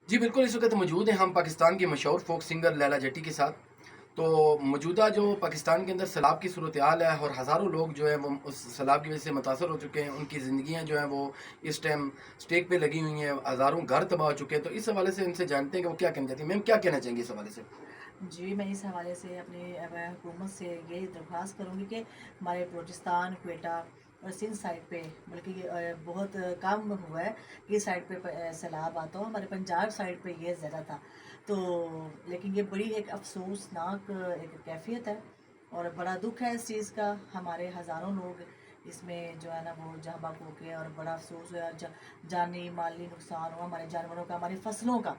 جی بالکل، اس وقت موجود ہیں ہم پاکستان کی مشہور فوک سنگر لیلا جٹی کے ساتھ۔ تو موجودہ جو پاکستان کے اندر سیلاب کی صورتحال ہے اور ہزاروں لوگ جو ہیں وہ اس سیلاب کی وجہ سے متاثر ہو چکے ہیں، ان کی زندگیاں جو ہیں وہ اس ٹائم سٹیک پہ لگی ہوئی ہیں، ہزاروں گھر تباہ ہو چکے ہیں۔ تو اس حوالے سے ان سے جانتے ہیں کہ وہ کیا کہنا چاہتی ہیں۔ میم کیا کہنا چاہیں گے اس حوالے سے؟ جی میں اس حوالے سے اپنی حکومت سے یہ درخواست کروں گی کہ ہمارے بلوچستان، کوئٹہ اور سندھ سائڈ پہ، بلکہ یہ بہت کم ہوا ہے کہ اس سائڈ پہ سیلاب آتا ہو، ہمارے پنجاب سائڈ پہ یہ زیادہ تھا تو، لیکن یہ بڑی ایک افسوسناک ایک کیفیت ہے اور بڑا دکھ ہے اس چیز کا۔ ہمارے ہزاروں لوگ اس میں جو ہے نا وہ جاں بحق ہو کے، اور بڑا افسوس ہوا، جانی مالی نقصان ہوا ہمارے جانوروں کا، ہماری فصلوں کا،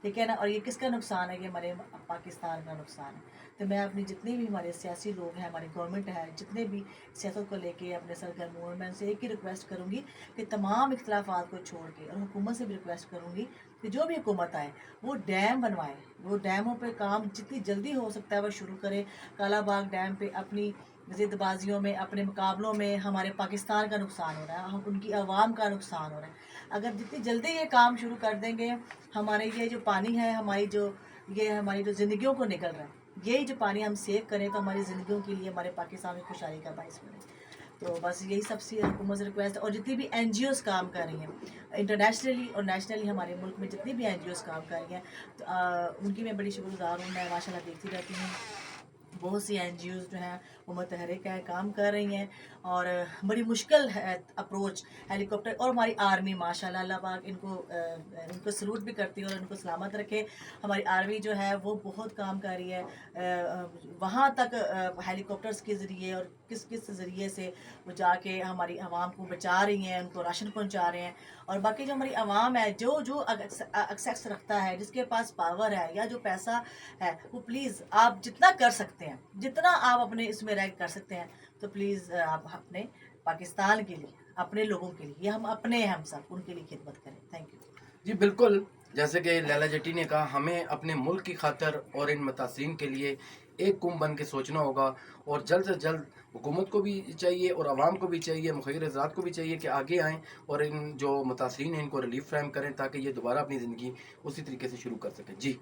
ٹھیک ہے نا۔ اور یہ کس کا نقصان ہے؟ یہ ہمارے پاکستان کا نقصان ہے۔ تو میں اپنی جتنے بھی ہمارے سیاسی لوگ ہیں، ہماری گورنمنٹ ہے، جتنے بھی سیاست کو لے کے اپنے سرگرم ہوئے، میں ان سے ایک ہی ریکویسٹ کروں گی کہ تمام اختلافات کو چھوڑ کے، اور حکومت سے بھی ریکویسٹ کروں گی کہ جو بھی حکومت آئے وہ ڈیم بنوائے، وہ ڈیموں پہ کام جتنی جلدی ہو سکتا ہے وہ شروع کرے۔ کالا باغ ڈیم پہ اپنی ضد بازیوں میں، اپنے مقابلوں میں ہمارے پاکستان کا نقصان ہو رہا ہے، ان کی عوام کا نقصان ہو رہا ہے۔ اگر جتنی جلدی یہ کام شروع کر دیں گے، ہمارے یہ جو پانی ہے، ہماری جو زندگیوں کو نکل رہا ہے، یہی جو پانی ہم سیو کریں تو ہماری زندگیوں کے لیے، ہمارے پاکستان میں خوشحالی کا باعث بنے۔ تو بس یہی سب سے حکومت سے ریکویسٹ ہے، اور جتنی بھی این جی اوز کام کر رہی ہیں انٹرنیشنلی اور نیشنلی، ہمارے ملک میں جتنی بھی این جی اوز کام کر رہی ہیں، تو ان کی میں بڑی شکر گزار ہوں۔ میں ماشاء اللہ دیکھتی رہتی ہوں، بہت سی این جی اوز جو ہیں وہ متحرک ہے، کام کر رہی ہیں، اور بڑی مشکل ہے اپروچ ہیلی کاپٹر، اور ہماری آرمی ماشاء اللہ، اللہ پاک ان کو سلوٹ بھی کرتی ہے اور ان کو سلامت رکھے۔ ہماری آرمی جو ہے وہ بہت کام کر رہی ہے وہاں تک ہیلی کاپٹرز کے ذریعے، اور کس کس ذریعے سے وہ جا کے ہماری عوام کو بچا رہی ہیں، ان کو راشن پہنچا رہے ہیں۔ اور باقی جو ہماری عوام ہے، جو ایکسیس رکھتا ہے، جس کے پاس پاور ہے یا جو پیسہ ہے، وہ پلیز آپ جتنا کر سکتے ہیں، جتنا آپ اپنے اس میں رینک کر سکتے ہیں، تو پلیز آپ اپنے پاکستان کے لیے، اپنے لوگوں کے لیے، یہ ہم اپنے ہیں، ہم سب ان کے لیے خدمت کریں۔ Thank you. جی بالکل، جیسے کہ لیلا جٹی نے کہا، ہمیں اپنے ملک کی خاطر اور ان متاثرین کے لیے ایک قوم بن کے سوچنا ہوگا، اور جلد سے جلد حکومت کو بھی چاہیے اور عوام کو بھی چاہیے، مخیر حضرات کو بھی چاہیے کہ آگے آئیں اور ان جو متاثرین ہیں ان کو ریلیف فراہم کریں، تاکہ یہ دوبارہ اپنی زندگی اسی طریقے سے شروع کر سکیں۔ جی